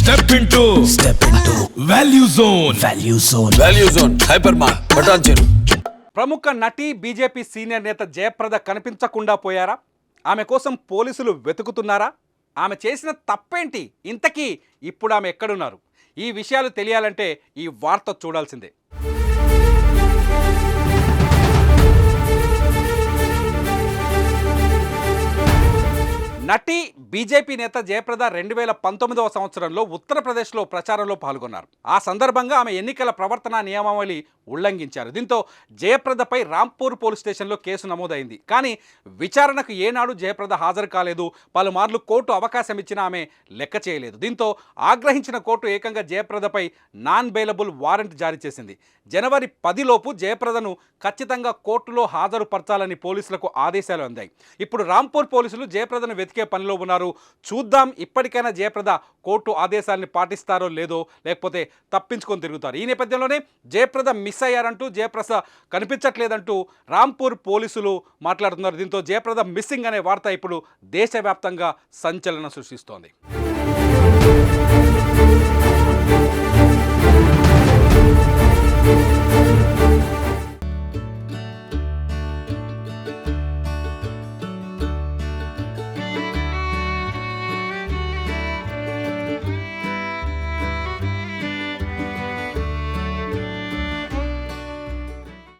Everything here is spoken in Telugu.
Step into Value Zone. Value Zone. Hypermart. బటాన్ చెరు. ప్రముఖ నటి బీజేపీ సీనియర్ నేత జయప్రద కనిపించకుండా పోయారా? ఆమె కోసం పోలీసులు వెతుకుతున్నారా? ఆమె చేసిన తప్పేంటి? ఇంతకీ ఇప్పుడు ఆమె ఎక్కడున్నారు? ఈ విషయాలు తెలియాలంటే ఈ వార్త చూడాల్సిందే. నటి బీజేపీ నేత జయప్రద 2019వ సంవత్సరంలో ఉత్తరప్రదేశ్లో ప్రచారంలో పాల్గొన్నారు. ఆ సందర్భంగా ఆమె ఎన్నికల ప్రవర్తన నియమావళి ఉల్లంఘించారు. దీంతో జయప్రదపై రాంపూర్ పోలీస్ స్టేషన్లో కేసు నమోదైంది. కానీ విచారణకు ఏనాడు జయప్రద హాజరు కాలేదు. పలుమార్లు కోర్టు అవకాశం ఇచ్చినా ఆమె లెక్క చేయలేదు. దీంతో ఆగ్రహించిన కోర్టు ఏకంగా జయప్రదపై నాన్ బెయిలబుల్ వారెంట్ జారీ చేసింది. జనవరి 10లోపు జయప్రదను ఖచ్చితంగా కోర్టులో హాజరుపరచాలని పోలీసులకు ఆదేశాలు అందాయి. ఇప్పుడు రాంపూర్ పోలీసులు జయప్రదను వెతికే పనిలో ఉన్నారు. చూద్దాం ఇప్పటికైనా జయప్రద కోర్టు ఆదేశాలని పాటిస్తారో లేదో, లేకపోతే తప్పించుకొని తిరుగుతారు. ఈ నేపథ్యంలోనే జయప్రద మిస్ అయ్యారంటూ, జయప్రద కనిపించట్లేదంటూ రాంపూర్ పోలీసులు మాట్లాడుతున్నారు. దీంతో జయప్రద మిస్సింగ్ అనే వార్త ఇప్పుడు దేశవ్యాప్తంగా సంచలనం సృష్టిస్తోంది.